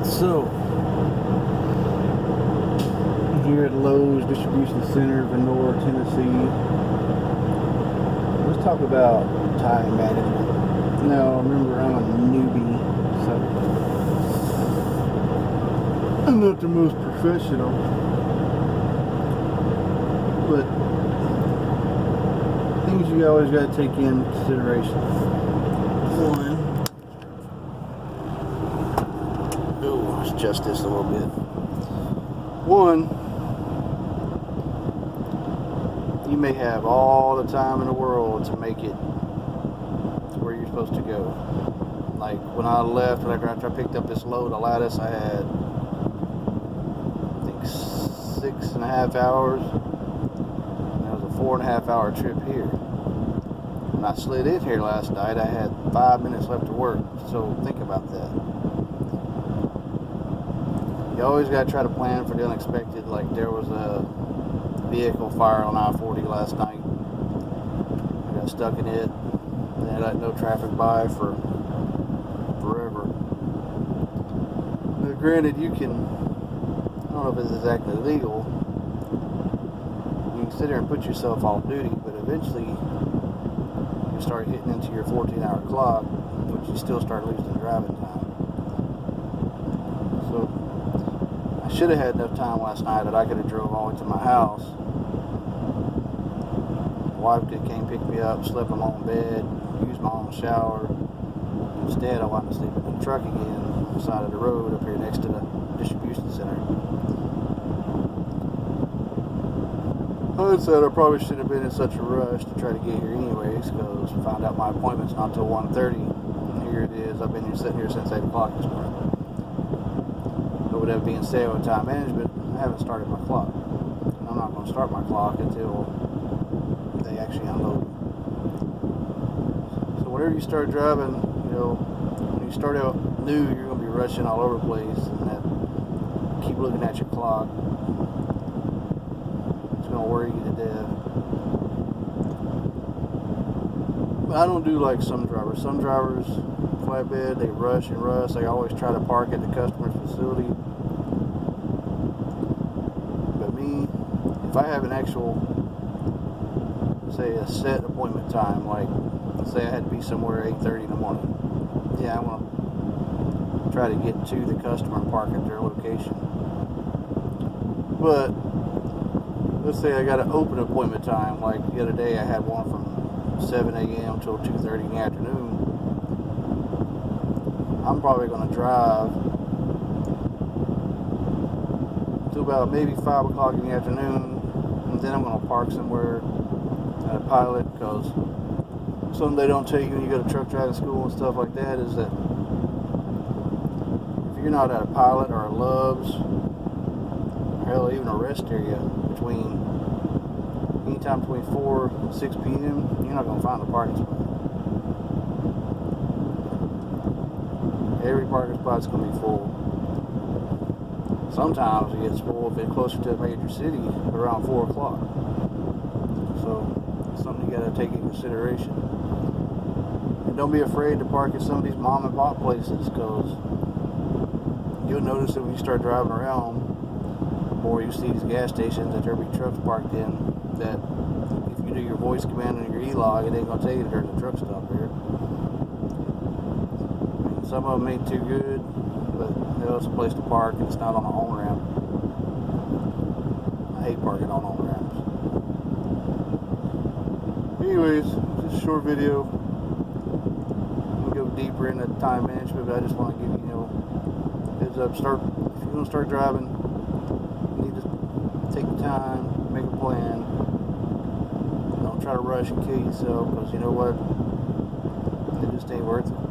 So, here at Lowe's Distribution Center, Vonore, Tennessee, let's talk about time management. Now, remember, I'm a newbie, so I'm not the most professional, but things you always got to take in consideration. One, let's adjust this a little bit. One, you may have all the time in the world to make it to where you're supposed to go. Like when I left, after I picked up this load of lattice, I had, I think, 6.5 hours. And it was a 4.5 hour trip here. When I slid in here last night, I had 5 minutes left to work. So think about that. You always got to try to plan for the unexpected. Like there was a vehicle fire on I-40 last night. I got stuck in it. They had no traffic by for forever. Now, granted, you can, I don't know if it's exactly legal, you can sit there and put yourself off duty, but eventually you start hitting into your 14-hour clock, which you still start losing driving time. So I should have had enough time last night that I could have drove all the way to my house. My wife came pick me up, slept in my own bed, used my own shower. Instead, I wound up sleeping in the truck again on the side of the road up here next to the distribution center. Hindsight, I probably shouldn't have been in such a rush to try to get here anyways, because I found out my appointment's not till 1:30. And here it is. I've been sitting here since 8 o'clock this morning. But with that being said, with time management, I haven't started my clock. And I'm not going to start my clock until they actually unload me. So whenever you start driving, when you start out new, you're going to be rushing all over the place, and keep looking at your clock. It's going to worry you to death. But I don't do like some drivers. Some drivers, flatbed, they rush and rush. They always try to park at the customer's facility. But me, if I have an actual, say, a set appointment time, like say I had to be somewhere at 8:30 in the morning, yeah, I want to try to get to the customer and park at their location. But let's say I got an open appointment time, like the other day I had one from 7 a.m. till 2:30 in the afternoon. I'm probably going to drive to about maybe 5 o'clock in the afternoon, and then I'm going to park somewhere at a Pilot, because something they don't tell you when you go to truck driving school and stuff like that is that if you're not at a Pilot or a Love's, or hell, even a rest area, anytime between 4 and 6 p.m., you're not going to find a parking spot. Every parking spot's going to be full. Sometimes it gets full if it's closer to a major city around 4 o'clock. So it's something you got to take into consideration. And don't be afraid to park at some of these mom and pop places, because you'll notice that when you start driving around, or you see these gas stations that there will be trucks parked in, that if you do your voice command and your E-log, it ain't going to tell you that there's a truck stop here. Some of them ain't too good, but it's a place to park and it's not on an on-ramp. I hate parking on on-ramps. Anyways, just a short video. We'll go deeper into time management, but I just want to give you, heads up. If you're going to start driving, you need to take the time, make a plan. Don't try to rush and kill yourself, because you know what? It just ain't worth it.